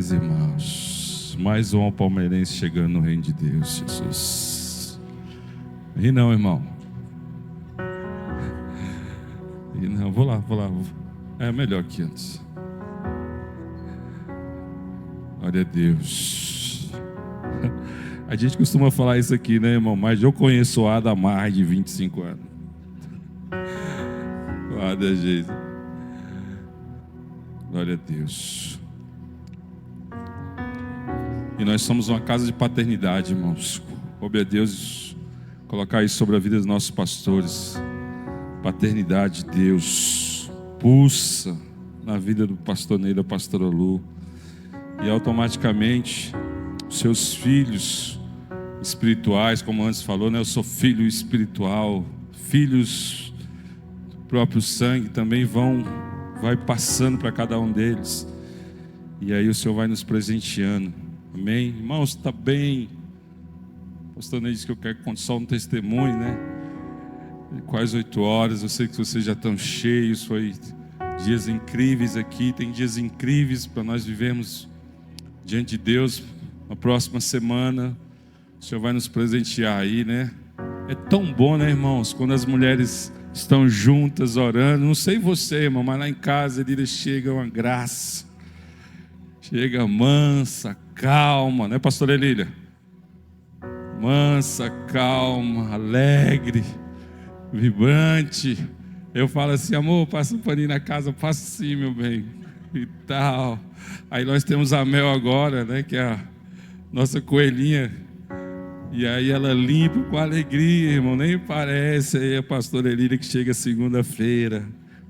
beleza, irmãos? Mais um palmeirense chegando no reino de Deus, Jesus. E não, irmão. E não, vou lá. É melhor que antes. Glória a Deus. A gente costuma falar isso aqui, né, irmão? Mas eu conheço o Ada há mais de 25 anos. Glória a Jesus. Glória a Deus. E nós somos uma casa de paternidade, irmãos. Coube a Deus colocar isso sobre a vida dos nossos pastores. Paternidade de Deus pulsa na vida do pastor Ney, da pastora Lu. E automaticamente, seus filhos espirituais, como antes falou, né? Eu sou filho espiritual. Filhos do próprio sangue também vai passando para cada um deles. E aí o Senhor vai nos presenteando. Amém? Irmãos, está bem. O pastor Ney disse que eu quero contar só um testemunho, né? Quase 8 horas. Eu sei que vocês já estão cheios. Foi dias incríveis aqui. Tem dias incríveis para nós vivermos diante de Deus. Na próxima semana, o Senhor vai nos presentear aí, né? É tão bom, né, irmãos? Quando as mulheres estão juntas orando. Não sei você, irmão, mas lá em casa ele chega uma graça. Chega mansa, calma, né, pastora Elília? Mansa, calma, alegre, vibrante. Eu falo assim, amor, passa um paninho na casa, passa sim, meu bem, e tal. Aí nós temos a Mel agora, né, que é a nossa coelhinha. E aí ela limpa com alegria, irmão, nem parece. Aí a pastora Elília que chega segunda-feira.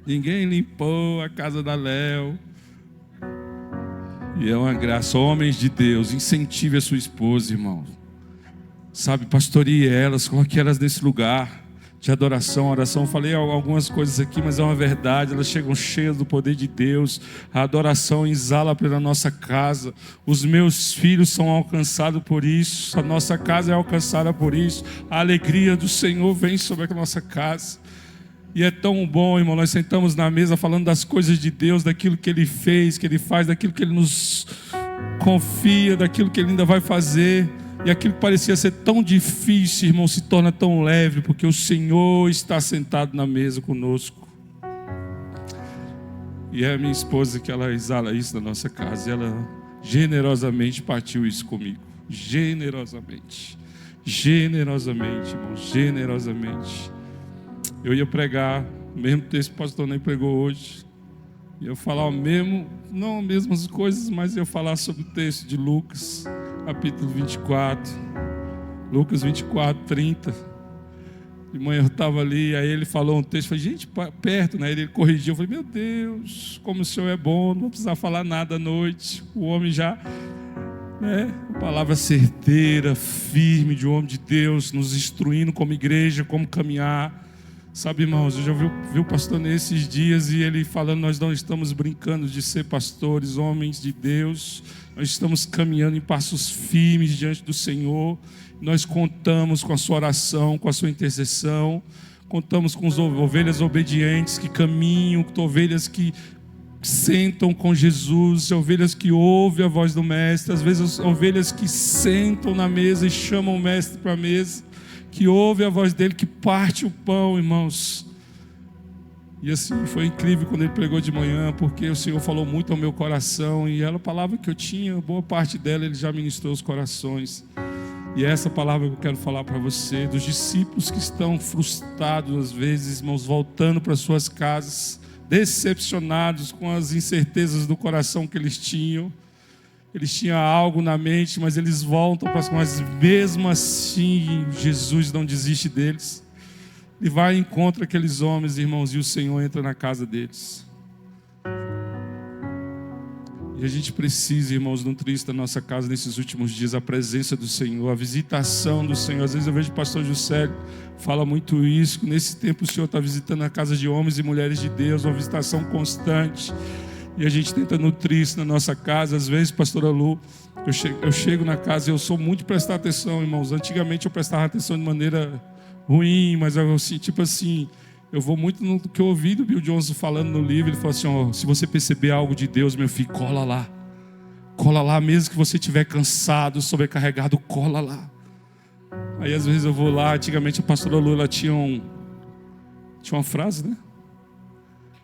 Ninguém limpou a casa da Léo. E é uma graça. Homens de Deus, incentive a sua esposa, irmão. Sabe, pastoreie elas, coloque elas nesse lugar de adoração, oração. Eu falei algumas coisas aqui, mas é uma verdade. Elas chegam cheias do poder de Deus. A adoração exala pela nossa casa. Os meus filhos são alcançados por isso. A nossa casa é alcançada por isso. A alegria do Senhor vem sobre a nossa casa. E é tão bom, irmão, nós sentamos na mesa falando das coisas de Deus, daquilo que Ele fez, que Ele faz, daquilo que Ele nos confia, daquilo que Ele ainda vai fazer. E aquilo que parecia ser tão difícil, irmão, se torna tão leve, porque o Senhor está sentado na mesa conosco. E é a minha esposa que ela exala isso na nossa casa. E ela generosamente partiu isso comigo. Generosamente, irmão, generosamente. Eu ia pregar o mesmo texto que o pastor nem pregou hoje. Ia falar o mesmo, não as mesmas coisas, mas ia falar sobre o texto de Lucas, capítulo 24. Lucas 24, 30. De manhã eu estava ali, aí ele falou um texto, eu falei, gente, perto, né? Ele corrigiu, eu falei, meu Deus, como o Senhor é bom, não vou precisar falar nada à noite. O homem já, né? Palavra certeira, firme de um homem de Deus, nos instruindo como igreja, como caminhar. Sabe, irmãos, eu já vi o pastor nesses dias e ele falando, nós não estamos brincando de ser pastores, homens de Deus. Nós estamos caminhando em passos firmes diante do Senhor. Nós contamos com a sua oração, com a sua intercessão. Contamos com as ovelhas obedientes que caminham, com ovelhas que sentam com Jesus, ovelhas que ouvem a voz do Mestre. Às vezes ovelhas que sentam na mesa e chamam o Mestre para a mesa, que ouve a voz dele, que parte o pão, irmãos. E assim, foi incrível quando ele pregou de manhã, porque o Senhor falou muito ao meu coração, e era a palavra que eu tinha, boa parte dela ele já ministrou os corações. E é essa palavra que eu quero falar para você, dos discípulos que estão frustrados às vezes, irmãos, voltando para suas casas, decepcionados com as incertezas do coração que eles tinham. Eles tinham algo na mente, mas eles voltam para as coisas. Mesmo assim, Jesus não desiste deles. Ele vai e encontra aqueles homens, irmãos, e o Senhor entra na casa deles. E a gente precisa, irmãos, nutrir isso da nossa casa nesses últimos dias, a presença do Senhor, a visitação do Senhor. Às vezes eu vejo o pastor Juscelio fala muito isso, que nesse tempo o Senhor está visitando a casa de homens e mulheres de Deus, uma visitação constante. E a gente tenta nutrir isso na nossa casa. Às vezes, pastora Lu, eu chego na casa e eu sou muito de prestar atenção, irmãos. Antigamente eu prestava atenção de maneira ruim, mas eu, tipo assim, eu vou muito no que eu ouvi do Bill Johnson falando no livro. Ele falou assim, se você perceber algo de Deus, meu filho, cola lá. Cola lá, mesmo que você estiver cansado, sobrecarregado, cola lá. Aí às vezes eu vou lá, antigamente a pastora Lula tinha uma frase, né?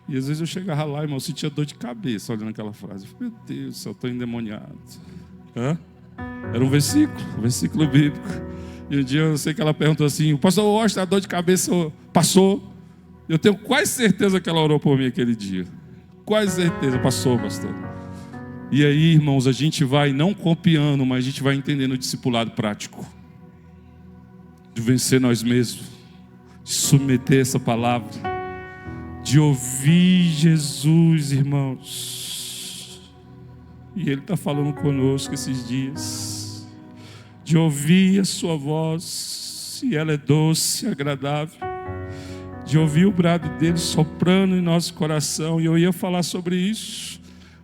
E às vezes eu chegava lá, irmão, eu sentia dor de cabeça olhando aquela frase. Eu falei, meu Deus, eu estou endemoniado. Era um versículo bíblico. E um dia eu sei que ela perguntou assim, o pastor Washington, a dor de cabeça passou? Eu tenho quase certeza que ela orou por mim aquele dia. Quase certeza, passou, pastor. E aí, irmãos, a gente vai não copiando, mas a gente vai entendendo o discipulado prático. De vencer nós mesmos. De submeter essa palavra. De ouvir Jesus, irmãos. E Ele está falando conosco esses dias. De ouvir a sua voz, se ela é doce, agradável. De ouvir o brado dele soprando em nosso coração. E eu ia falar sobre isso.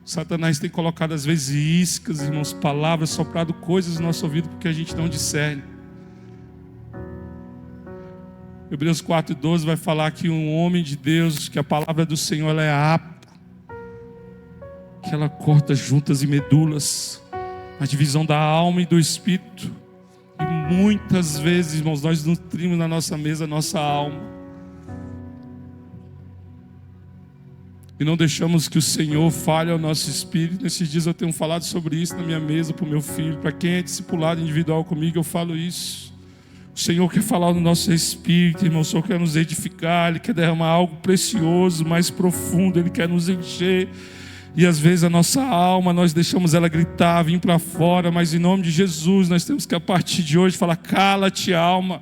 Satanás tem colocado às vezes iscas, irmãos, palavras, soprado coisas no nosso ouvido porque a gente não discerne. Hebreus 4:12 vai falar que um homem de Deus, que a palavra do Senhor ela é apta, que ela corta juntas e medulas, a divisão da alma e do espírito. E muitas vezes, irmãos, nós nutrimos na nossa mesa a nossa alma. E não deixamos que o Senhor fale ao nosso espírito. Nesses dias eu tenho falado sobre isso na minha mesa para o meu filho. Para quem é discipulado individual comigo, eu falo isso. O Senhor quer falar no nosso espírito, irmão. O Senhor quer nos edificar. Ele quer derramar algo precioso, mais profundo. Ele quer nos encher. E às vezes a nossa alma, nós deixamos ela gritar, vir para fora. Mas em nome de Jesus, nós temos que a partir de hoje falar, cala-te, alma.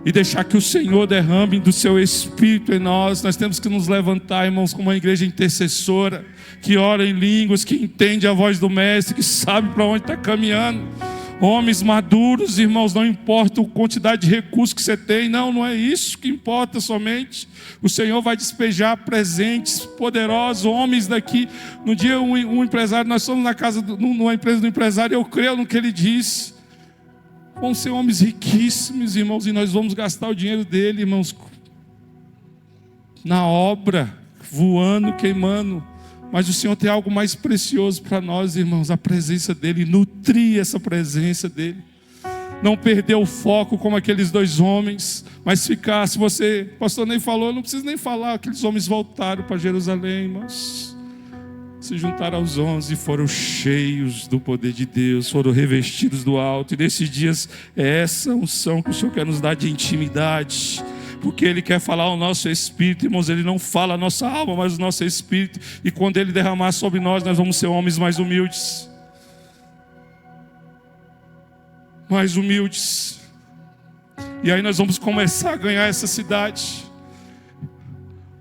E deixar que o Senhor derrame do seu Espírito em nós. Nós temos que nos levantar, irmãos, como uma igreja intercessora, que ora em línguas, que entende a voz do Mestre, que sabe para onde está caminhando. Homens maduros, irmãos, não importa a quantidade de recursos que você tem, não é isso que importa somente. O Senhor vai despejar presentes poderosos, homens daqui. No dia um empresário, nós fomos na casa, numa empresa do empresário, eu creio no que ele disse. Vão ser homens riquíssimos, irmãos, e nós vamos gastar o dinheiro dele, irmãos, na obra, voando, queimando. Mas o Senhor tem algo mais precioso para nós, irmãos, a presença dele, nutrir essa presença dele. Não perder o foco como aqueles dois homens, mas ficar, se você, o pastor nem falou, não precisa nem falar, aqueles homens voltaram para Jerusalém, irmãos. Se juntaram aos 11 e foram cheios do poder de Deus, foram revestidos do alto. E nesses dias é essa unção que o Senhor quer nos dar de intimidade, porque Ele quer falar ao nosso espírito, irmãos. Ele não fala a nossa alma, mas o nosso espírito. E quando Ele derramar sobre nós, nós vamos ser homens mais humildes. Mais humildes. E aí nós vamos começar a ganhar essa cidade.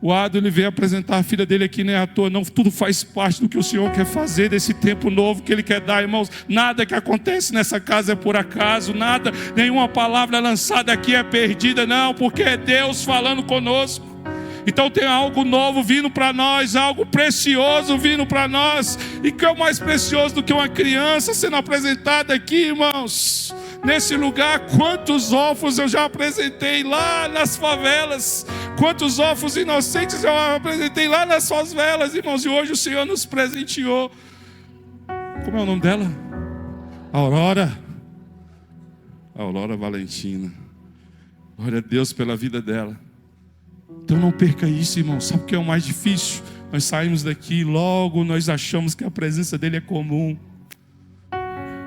O Ado, ele veio apresentar a filha dele aqui, não é à toa, não, tudo faz parte do que o Senhor quer fazer, desse tempo novo que Ele quer dar, irmãos. Nada que acontece nessa casa é por acaso, nada, nenhuma palavra lançada aqui é perdida, não, porque é Deus falando conosco. Então tem algo novo vindo para nós, algo precioso vindo para nós. E que é o mais precioso do que uma criança sendo apresentada aqui, irmãos? Nesse lugar, quantos órfãos eu já apresentei lá nas favelas. Quantos órfãos inocentes eu apresentei lá nas favelas, irmãos. E hoje o Senhor nos presenteou. Como é o nome dela? Aurora Valentina. Glória a Deus pela vida dela. Então não perca isso, irmão. Sabe o que é o mais difícil? Nós saímos daqui, logo nós achamos que a presença dele é comum.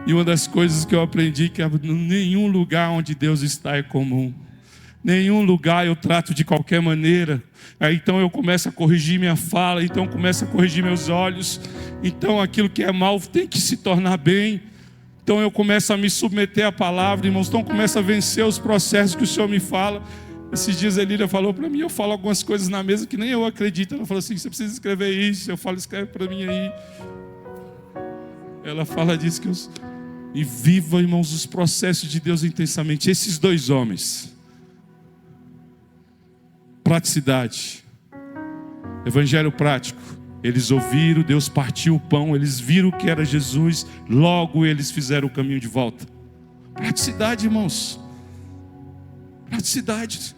E uma das coisas que eu aprendi é que nenhum lugar onde Deus está é comum. Nenhum lugar eu trato de qualquer maneira. Aí então eu começo a corrigir minha fala, então começo a corrigir meus olhos. Então aquilo que é mal tem que se tornar bem. Então eu começo a me submeter à palavra, irmãos. Então começo a vencer os processos que o Senhor me fala. Esses dias a Lília falou para mim, eu falo algumas coisas na mesa que nem eu acredito. Ela falou assim, você precisa escrever isso. Eu falo, escreve para mim aí. Ela fala disso que eu... E viva, irmãos, os processos de Deus intensamente. Esses dois homens. Praticidade. Evangelho prático. Eles ouviram, Deus partiu o pão, eles viram que era Jesus, logo eles fizeram o caminho de volta. Praticidade, irmãos. Praticidade.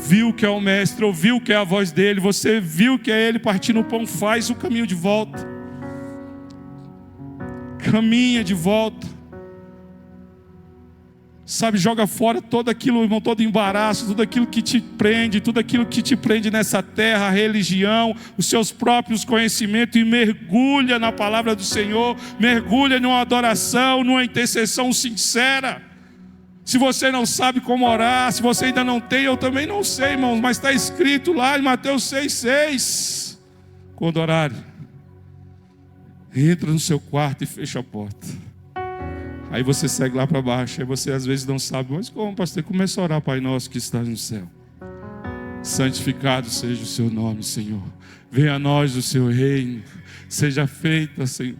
Viu que é o mestre, ouviu que é a voz dele, você viu que é ele partindo o pão, faz o caminho de volta. caminha de volta. Sabe, joga fora todo aquilo, irmão, todo embaraço, tudo aquilo que te prende, tudo aquilo que te prende nessa terra, a religião, os seus próprios conhecimentos, e mergulha na palavra do Senhor, mergulha numa adoração, numa intercessão sincera. Se você não sabe como orar, se você ainda não tem, eu também não sei, irmãos, mas está escrito lá em Mateus 6,6, quando orar, entra no seu quarto e fecha a porta. Aí você segue lá para baixo. Aí você às vezes não sabe, mas como, pastor? Começa a orar: Pai nosso que estás no céu, santificado seja o seu nome, Senhor. Venha a nós o seu reino, seja feita, Senhor.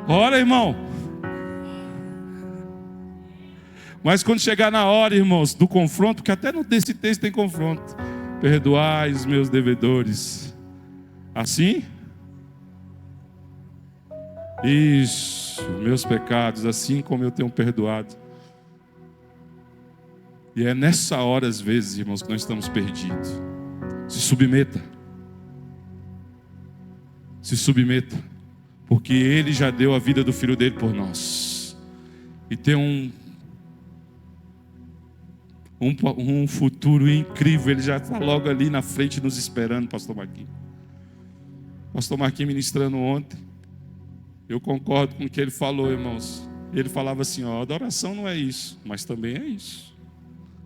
Ora, irmão. Mas quando chegar na hora, irmãos, do confronto, porque até nesse texto tem confronto: perdoai os meus devedores. Assim? Isso. Meus pecados, assim como eu tenho perdoado. E é nessa hora, às vezes, irmãos, que nós estamos perdidos. Se submeta. Se submeta. Porque Ele já deu a vida do Filho dele por nós. E tem um futuro incrível. Ele já está logo ali na frente nos esperando, pastor Marquinhos. Pastor Marquinhos ministrando ontem. Eu concordo com o que ele falou, irmãos. Ele falava assim: ó, adoração não é isso, mas também é isso.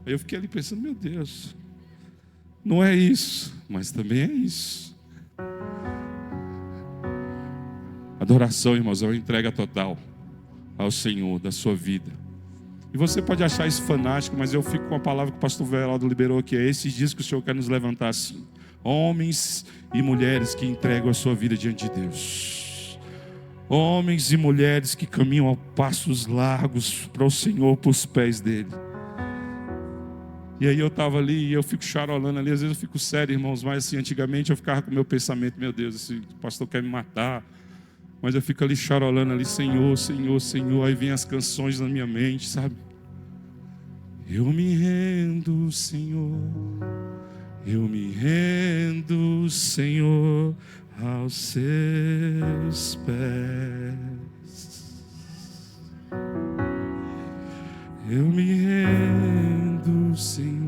Aí eu fiquei ali pensando: meu Deus, não é isso, mas também é isso. Adoração, irmãos, é uma entrega total ao Senhor da sua vida. E você pode achar isso fanático, mas eu fico com a palavra que o pastor Veraldo liberou aqui. É esses dias que o Senhor quer nos levantar assim: homens e mulheres que entregam a sua vida diante de Deus. Homens e mulheres que caminham a passos largos para o Senhor, para os pés dele. E aí eu estava ali e eu fico charolando ali. Às vezes eu fico sério, irmãos, mas assim, antigamente eu ficava com o meu pensamento: meu Deus, esse pastor quer me matar. Mas eu fico ali charolando ali: Senhor, Senhor, Senhor. Aí vem as canções na minha mente, sabe? Eu me rendo, Senhor. Eu me rendo, Senhor, aos seus pés. Eu me rendo, Senhor.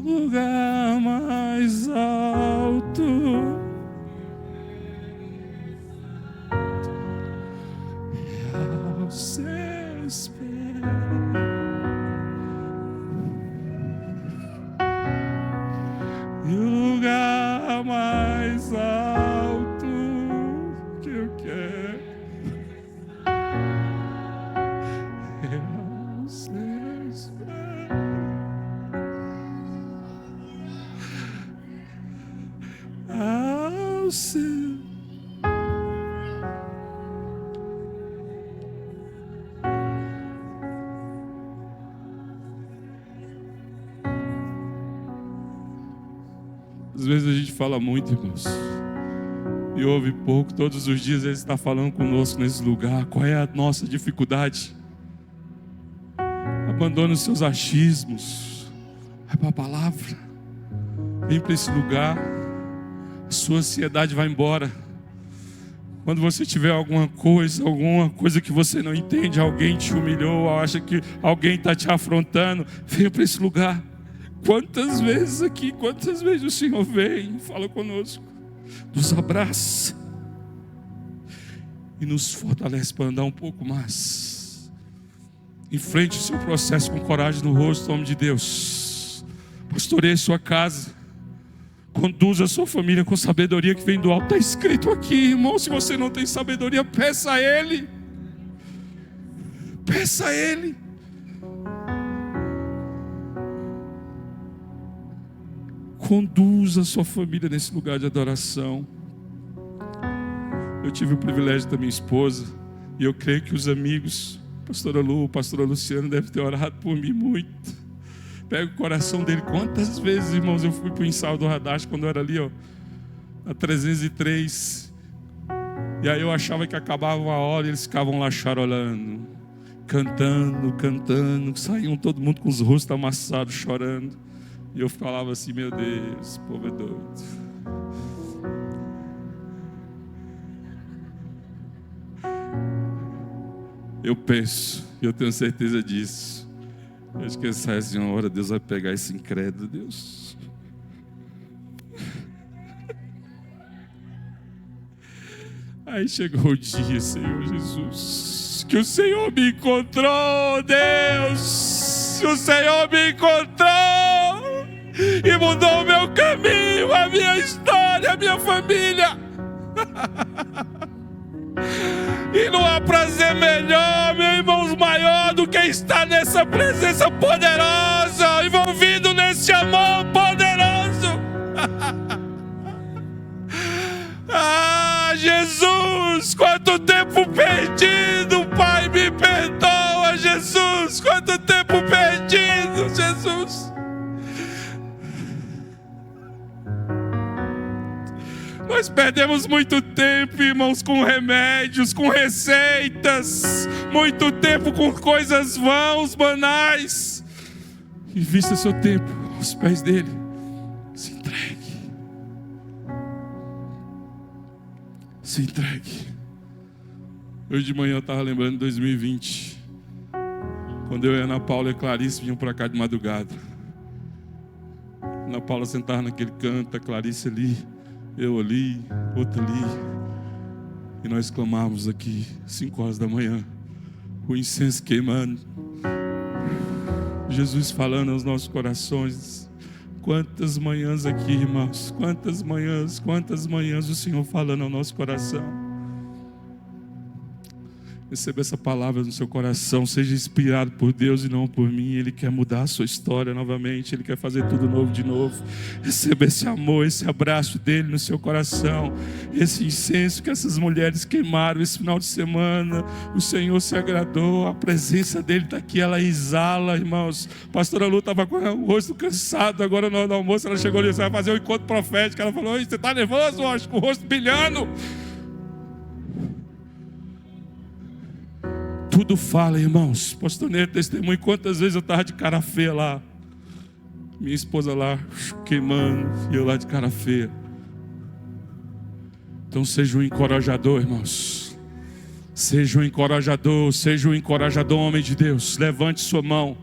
Lugar mais alto, seus pés, e o lugar mais alto que eu quero é aos seus pés, aos seus. Às vezes a gente fala muito, irmãos, e ouve pouco. Todos os dias Ele está falando conosco nesse lugar. Qual é a nossa dificuldade? Abandone os seus achismos, vai para a palavra, vem para esse lugar. A sua ansiedade vai embora. Quando você tiver alguma coisa que você não entende, alguém te humilhou, acha que alguém está te afrontando, venha para esse lugar. Quantas vezes aqui, quantas vezes o Senhor vem, fala conosco, nos abraça e nos fortalece para andar um pouco mais. Enfrente o seu processo com coragem no rosto, em nome de Deus. Pastoreie sua casa, conduza a sua família com sabedoria que vem do alto. Está escrito aqui, irmão, se você não tem sabedoria, peça a Ele. Peça a Ele. Conduza a sua família nesse lugar de adoração. Eu tive o privilégio da minha esposa, e eu creio que os amigos, pastora Lu, pastora Luciana, devem ter orado por mim muito. Pega o coração dele. Quantas vezes, irmãos, eu fui para o ensaio do Radache, quando eu era ali, ó, na 303, e aí eu achava que acabava uma hora e eles ficavam lá charolando, cantando, saíam todo mundo com os rostos amassados, chorando. E eu falava assim, meu Deus, o povo é doido. Eu penso, e eu tenho certeza disso. Eu acho que essa hora Deus vai pegar esse incrédulo, Deus. Aí chegou o dia, Senhor Jesus, que o Senhor me encontrou, Deus. O Senhor me encontrou e mudou o meu caminho, a minha história, a minha família. E não há prazer melhor, meus irmãos, maior do que estar nessa presença poderosa, envolvido nesse amor poderoso. Ah, Jesus, quanto tempo perdido, Pai, me perdoa, Jesus, quanto tempo perdido, Jesus. Nós perdemos muito tempo, irmãos, com remédios, com receitas, muito tempo com coisas vãs, banais. Invista seu tempo aos pés dele. Se entregue. Se entregue. Hoje de manhã eu estava lembrando de 2020, quando eu e a Ana Paula e a Clarice vinham para cá de madrugada. A Ana Paula sentava naquele canto, a Clarice ali, eu ali, outro ali. E nós clamávamos aqui, 5 horas da manhã, o incenso queimando, Jesus falando aos nossos corações. Quantas manhãs aqui, irmãos, quantas manhãs o Senhor falando ao nosso coração. Receba essa palavra no seu coração, seja inspirado por Deus e não por mim. Ele quer mudar a sua história novamente, Ele quer fazer tudo novo de novo. Receba esse amor, esse abraço dele no seu coração, esse incenso que essas mulheres queimaram esse final de semana. O Senhor se agradou, a presença dele está aqui, ela exala, irmãos. A pastora Lu estava com o rosto cansado agora no almoço, ela chegou ali, você vai fazer um encontro profético. Ela falou, você está nervoso? Eu acho, com o rosto brilhando. Tudo fala, irmãos. Pastor Neto, testemunho quantas vezes eu estava de cara feia lá, minha esposa lá queimando e eu lá de cara feia. Então seja um encorajador, irmãos. Seja um encorajador, homem de Deus. Levante sua mão.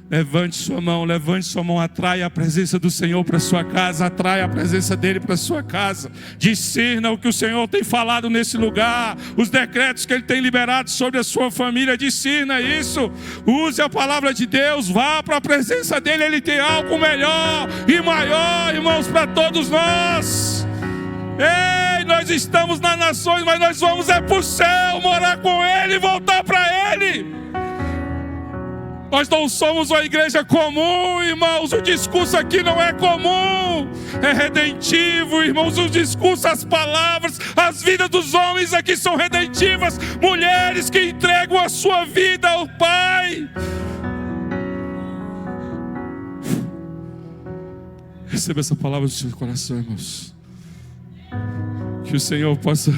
Levante sua mão, atraia a presença do Senhor para sua casa, atraia a presença dele para sua casa. Discerna o que o Senhor tem falado nesse lugar, os decretos que ele tem liberado sobre a sua família. Discerna isso, use a palavra de Deus, vá para a presença dele. Ele tem algo melhor e maior, irmãos, para todos nós. Ei, nós estamos nas nações, mas nós vamos para o céu, morar com ele e voltar para ele. Nós não somos uma igreja comum, irmãos. O discurso aqui não é comum, é redentivo, irmãos. O discurso, as palavras, as vidas dos homens aqui são redentivas. Mulheres que entregam a sua vida ao Pai. Receba essa palavra no seu coração, irmãos. Que o Senhor possa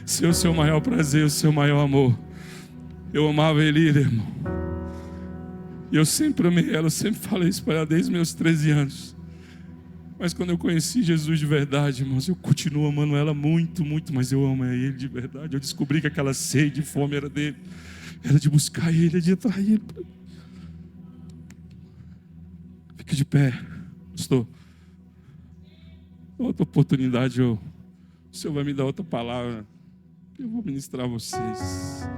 ser o seu maior prazer, o seu maior amor. Eu amava a Elira, irmão. E eu sempre amei ela, eu sempre falei isso para ela desde meus 13 anos. Mas quando eu conheci Jesus de verdade, irmãos, eu continuo amando ela muito, muito, mas eu amo a Ele de verdade. Eu descobri que aquela sede e fome era dele. Era de buscar Ele, de atrair Ele. Fique de pé, pastor. Outra oportunidade, o Senhor vai me dar outra palavra. Eu vou ministrar a vocês.